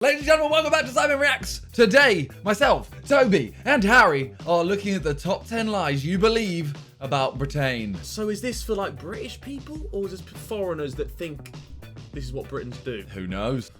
Ladies and gentlemen, welcome back to Simon Reacts. Today, myself, Toby, and Harry are looking at the top 10 lies you believe about Britain. So is this for like British people, or is this for foreigners that think this is what Britons do? Who knows?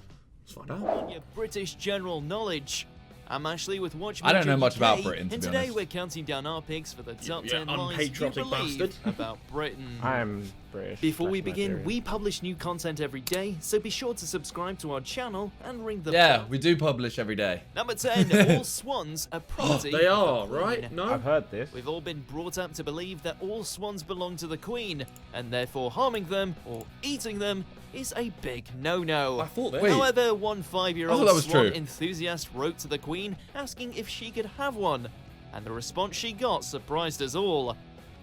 Let's find out. On your British general knowledge. I'm Ashley with Watch I don't know much UK, about Britain, to and be today honest. we're counting down our picks for the top 10 lies you unpatriotic believe bastard. about Britain. I'm British. Before we That's begin, Nigerian. we publish new content every day, so be sure to subscribe to our channel and ring the Yeah, bell. we do publish every day. Number 10, all swans are property. They are, of the Queen. right? No? I've heard this. We've all been brought up to believe that all swans belong to the Queen, and therefore harming them or eating them is a big no-no. I thought that. Wait. However, one I 5-year-old thought that was swan true. enthusiast wrote to the Queen asking if she could have one, and the response she got surprised us all.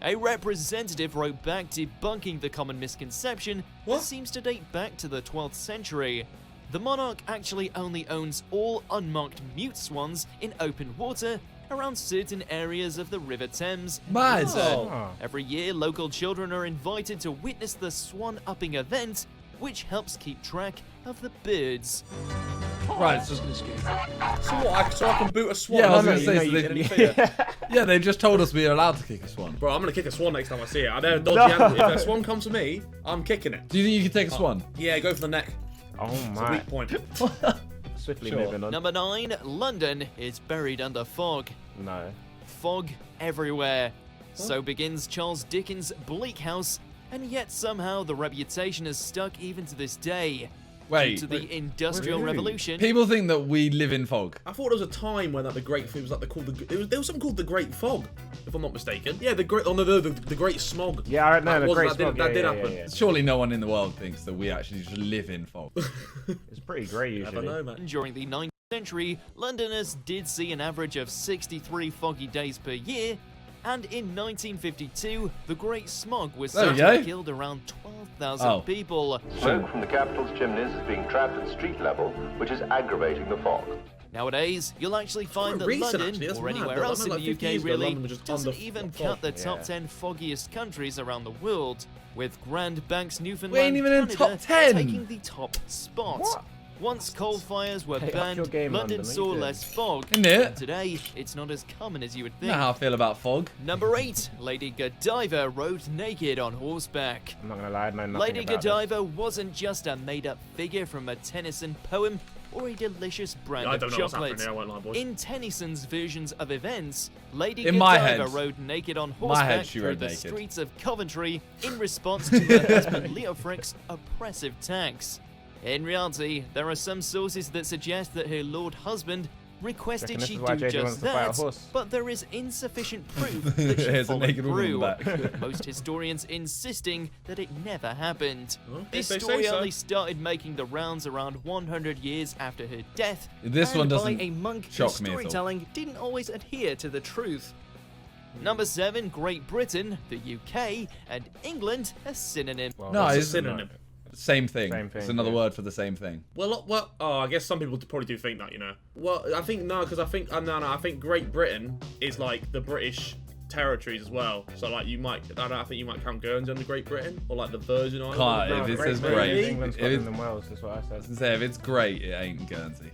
A representative wrote back debunking the common misconception What? that seems to date back to the 12th century. The monarch actually only owns all unmarked mute swans in open water around certain areas of the River Thames. in Mad. Britain. Oh. Every year, local children are invited to witness the swan upping event, which helps keep track of the birds. Right, so, So what? So I can boot a swan? Yeah, I was No, gonna you say, know so you they- didn't. yeah, they just told us we are allowed to kick a swan. Bro, I'm gonna kick a swan next time I see it. I know dodgy animal. If a swan comes to me, I'm kicking it. Do you think you can take a swan? Yeah, go for the neck. Oh It's a my. weak point. Swiftly Sure. moving on. Number 9, London is buried under fog. No. Fog everywhere. So begins Charles Dickens' Bleak House, and yet somehow the reputation has stuck even to this day. Wait, Due to the Industrial really? Revolution. people think that we live in fog. I thought there was a time when like the Great it was like there was something called the Great Fog, if I'm not mistaken. Yeah, the Great the Great Smog. Yeah, I know. The Great That Smog. did Yeah, happen. yeah. Surely no one in the world thinks that we actually just live in fog. It's pretty grey I don't usually. know, man. During the 19th century, Londoners did see an average of 63 foggy days per year, and in 1952, the Great Smog was There said we to go. have killed around 12,000 Oh. people. Smoke from the capital's chimneys is being trapped at street level, which is aggravating the fog. Nowadays, you'll actually find that recent, London, actually. That's or mad. anywhere But I else in mean, the like 50 UK years ago, really, London was just doesn't under even fog. cut the top Yeah. 10 foggiest countries around the world, with Grand Banks, Newfoundland, We ain't even in Canada top 10. taking the top spot. What? Once coal fires were Hey, up banned, your game, London London. What saw you doing? less fog. Isn't it? And today, it's not as common as you would You think. know how I feel about fog. Number 8, Lady Godiva rode naked on horseback. I'm not gonna lie, I know nothing Lady about Godiva wasn't just a made-up figure from a Tennyson poem or a delicious brand I of don't know what's happening chocolate. here, I won't lie, boys. In Tennyson's versions of events, Lady In my Godiva head. rode naked on My head, horseback she through rode the naked. streets of Coventry in response to her husband Leofric's oppressive tax. In reality, there are some sources that suggest that her lord husband requested Reckon this she is why do JJ wants just to fight a that, horse? but there is insufficient proof that she Here's a followed naked woman through, back. with most historians insisting that it never happened. Well, This if they story say so. only started making the rounds around 100 years after her death, This and one by doesn't a monk shock whose me at all. storytelling didn't always adhere to the truth. Number 7, Great Britain, the UK, and England are synonyms. Well, No, It's a it's synonym. same thing. Same thing, It's another yeah. word for the same thing. Well, oh, I guess some people probably do think that, you know. Well, I think no, because I think no, I think Great Britain is like the British territories as well. So like you might, I think you might count Guernsey under Great Britain or like the Virgin Islands. Can't, No, if it Great says Britain. great. England, If it's- Scotland, and Wales is what I I was said. gonna say, if it's great, it ain't Guernsey.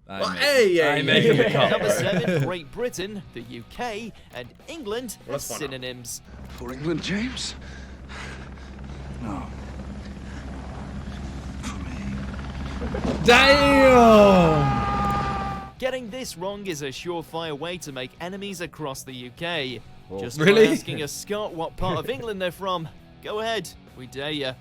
I Well, ain't hey, yeah, I ain't yeah, making the yeah. cut. Number bro. 7, Great Britain, the UK, and England are let's find out. synonyms. For England, James? No. For me. Damn! Getting this wrong is a surefire way to make enemies across the UK. Just try Really? asking a Scot what part of England they're from. Go ahead, we dare ya.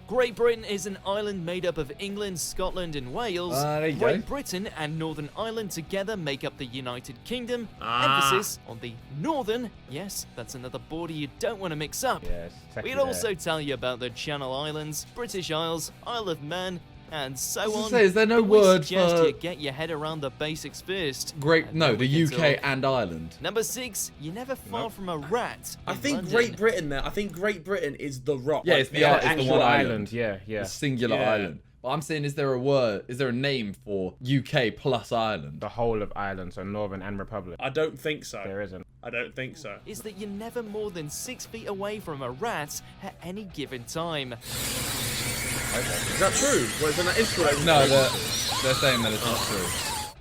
Great Britain is an island made up of England, Scotland, and Wales. There you Great go. Britain and Northern Ireland together make up the United Kingdom. Ah. Emphasis on the Northern. Yes, that's another border you don't want to mix up. Yes. We'd also tell you about the Channel Islands, British Isles, Isle of Man, and so I was on. gonna say, is there no but we word suggest for you get your head around the basics first. great? and No, then we the can UK talk. and Ireland. Number 6, you're never far from a rat. I in think London. Great Britain there. I think Great Britain is the rock. Yeah, like, it's the Yeah, it's the actual one island. island. Yeah, yeah. The singular Yeah. island. But I'm saying, is there a name for UK plus Ireland? The whole of Ireland, so Northern and Republic. I don't think so. There isn't. I don't think so. Is that you're never more than 6 feet away from a rat at any given time. Is that true? Well, then that is true. No, they're saying that it's not true.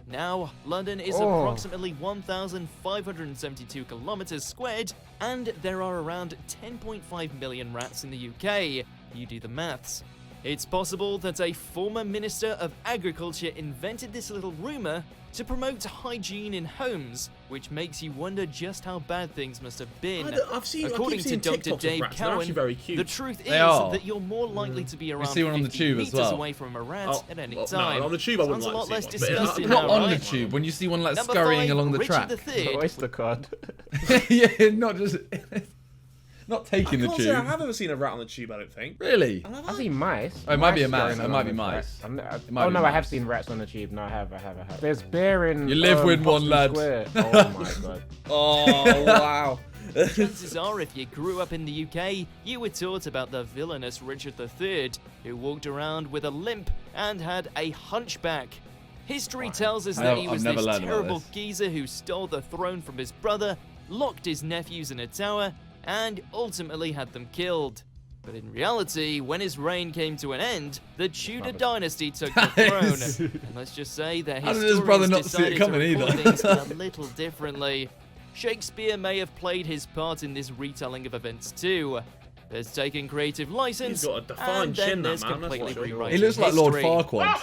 Now, London is approximately 1,572 kilometers squared, and there are around 10.5 million rats in the UK. You do the maths. It's possible that a former Minister of Agriculture invented this little rumour to promote hygiene in homes, which makes you wonder just how bad things must have been. According to Dr. Dave Cowan, the truth is that you're more likely to be around 50 meters away from a rat at any time. No, on the tube I wouldn't Sounds a lot like less to see one, but disgusting Not now, on right? the tube, when you see one like Number scurrying 5, along the Richard track. III. Oyster card. Yeah, not just... Not taking the I can't say I tube. have ever seen a rat on the tube, I don't think. Really? I've seen mice. Oh, it might be a mouse. going It along might be with mice. rats. might Oh be no, I have mice. seen rats on the tube. No, I have. There's bear in. You live with one, Hoxton lad. Square. Oh my god. Oh, wow. Chances are, if you grew up in the UK, you were taught about the villainous Richard III, who walked around with a limp and had a hunchback. History tells us that he was I've never this learned about terrible this. geezer who stole the throne from his brother, locked his nephews in a tower, and ultimately had them killed. But in reality, when his reign came to an end, the Tudor dynasty took the throne. And let's just say that How did his brother historians not see it decided coming to report either? things a little differently. Shakespeare may have played his part in this retelling of events too. There's taken creative license, He's got a defined and then chin, that there's man, that's completely for sure. rewriting He looks like Lord history. Farquaad.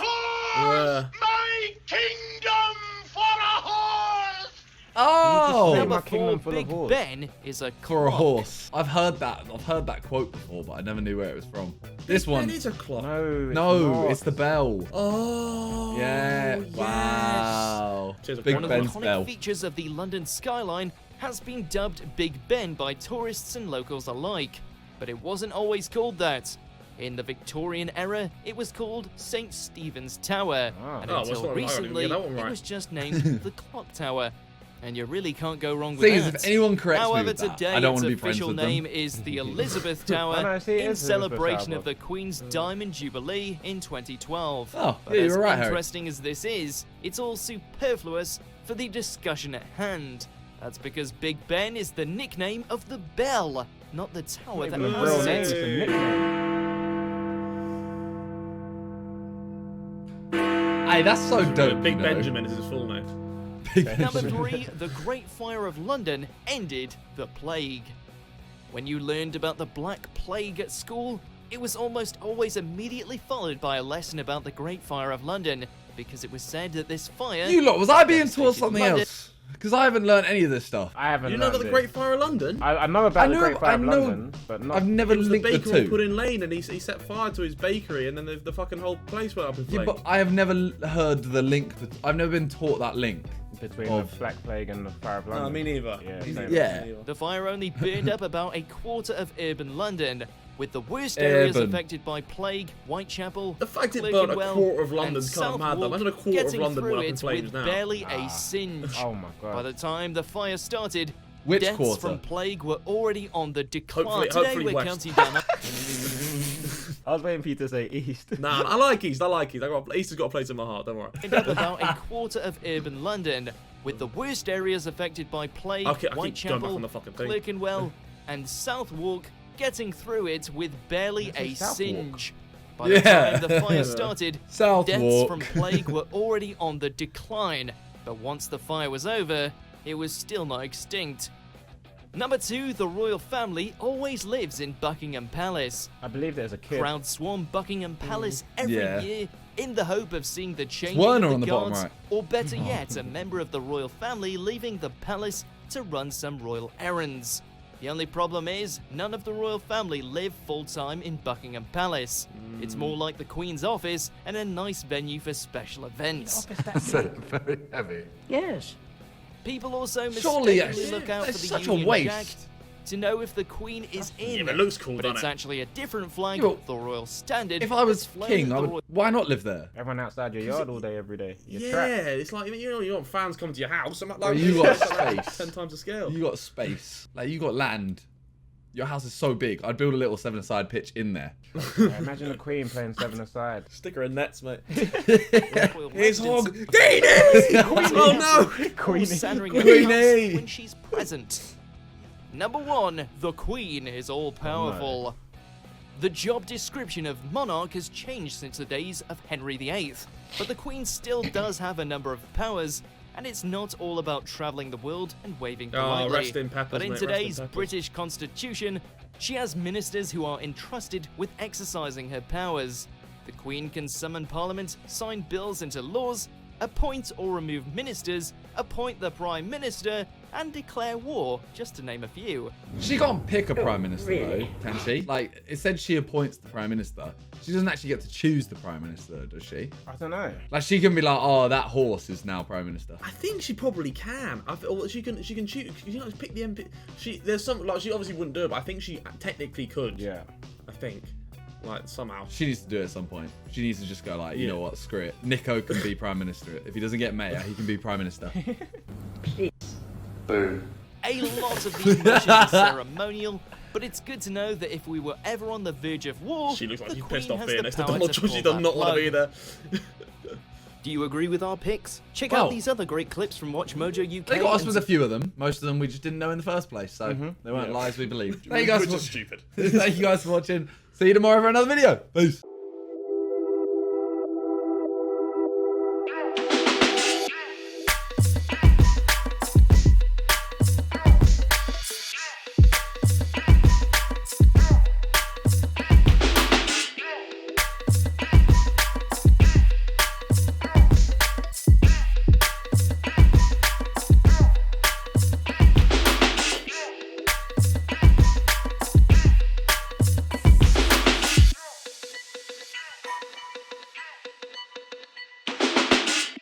Yeah. My kingdom for a horse! Oh! Number My kingdom 4, full of Big horse. Ben is a For a clock. horse. I've heard that quote before, but I never knew where it was from. This one. It is a clock. No, It's the bell. Oh. Yeah. yes. Wow. Cheers, Big One of Ben's the iconic bell. features of the London skyline has been dubbed Big Ben by tourists and locals alike, but it wasn't always called that. In the Victorian era, it was called St. Stephen's Tower, and Oh, well, until sorry, I didn't recently, get that one it right. was just named the Clock Tower. And you really can't go wrong with Thing is, that. if anyone corrects me However, with that, today I don't its want to be friends official with them. name is the Elizabeth Tower, I know, see, it in is Elizabeth celebration Tower. of the Queen's Diamond Jubilee in 2012. Oh, But yeah, as you're right, Harry. interesting as this is, it's all superfluous for the discussion at hand. That's because Big Ben is the nickname of the bell, not the tower that Even a real houses name, it's it. a nickname. Hey, that's so dope. Big you know. Benjamin is his full name. Big Number Benjamin. 3, the Great Fire of London ended the plague. When you learned about the Black Plague at school, it was almost always immediately followed by a lesson about the Great Fire of London, because it was said that this fire... You lot, was I being taught devastated something London. else? Because I haven't learned any of this stuff. I haven't. You know about learned the it. Great Fire of London? I know about the Great Fire of know- London, but not. I've never It was the linked the baker on two. Pudding Lane, and he set fire to his bakery, and then the fucking whole place went up in Yeah, flames. but I have never heard the link. I've never been taught that link. between of- the Black Plague and the Fire of London. No, me neither. Yeah, Me same. neither. Yeah. Me neither. The fire only burned up about a quarter of urban London, with the worst areas Urban. affected by plague, Whitechapel, The fact it burned a Clerkenwell, quarter of and London's kind of mad, though. Southwark, Imagine a quarter of getting London through went up in it flames with now. barely a singe. Oh my By god. the time the fire started, Which deaths quarter? from plague were already on the decline. Hopefully Today we're west. counting down. I was waiting for you to say East. Nah, I like East. I like East. East has got a place in my heart. Don't worry. Up about a quarter of urban London, with the worst areas affected by plague, Okay, I keep going back Whitechapel, on the fucking thing. Clerkenwell, and Southwark getting through it with barely a What's Southwark? singe. By the Yeah. time the fire started, deaths Southwark. from plague were already on the decline, but once the fire was over, it was still not extinct. Number 2, the royal family always lives in Buckingham Palace. I believe there's a kid. Crowds swarm Buckingham Palace every Yeah. year in the hope of seeing the changing Werner of on the the bottom guards, right. or better yet, a member of the royal family leaving the palace to run some royal errands. The only problem is, none of the royal family live full-time in Buckingham Palace. It's more like the Queen's office and a nice venue for special events. Very heavy. Yes. People also Surely, mistakenly look out for it's the such a Union waste. Jack to know if the Queen is in. Yeah, but it looks cool, but doesn't it's it? actually a different flag, Yeah, but the Royal Standard. If I was that's flown king, at I the would. Why not live there? Everyone outside your yard all day, every day. You're Yeah, trapped. it's like you want fans coming to your house. I'm like, Well, you got it's like space. 10 times the scale. You got space. Like you got land. Your house is so big. I'd build a little 7-a-side pitch in there. Yeah, imagine the Queen playing 7-a-side. Stick her in nets, mate. Royal Here's Hog. residence- Oh no! Queen centering her Queenie. house when she's present. Number 1, the Queen is all-powerful. The job description of monarch has changed since the days of Henry VIII, but the Queen still does have a number of powers, and it's not all about travelling the world and waving politely. rest in peppers, but in mate, rest in today's peppers. British Constitution, she has ministers who are entrusted with exercising her powers. The Queen can summon Parliament, sign bills into laws, appoint or remove ministers, appoint the Prime Minister, and declare war, just to name a few. She can't pick a Prime Minister, though, can she? Like, it said she appoints the Prime Minister. She doesn't actually get to choose the Prime Minister, does she? I don't know. Like, she can be like, oh, that horse is now Prime Minister. I think she probably can. Or she can choose. She can pick the MP. There's some like she obviously wouldn't do it, but I think she technically could. Yeah. I think, like somehow. She needs to do it at some point. She needs to just go like, you know what, screw it. Nico can be Prime Minister. If he doesn't get mayor, he can be Prime Minister. Boo. A lot of these motions are ceremonial, but it's good to know that if we were ever on the verge of war, She looks like the she's Queen pissed off has being the next to power Donald to Trump. She pull does that not want to be plug. there. Do you agree with our picks? Check Well, out these other great clips from Watch Mojo UK. They got us and with a few of them. Most of them we just didn't know in the first place. So they weren't lies we believed. Thank you guys Which for is stupid. Thank you guys for watching. See you tomorrow for another video. Peace.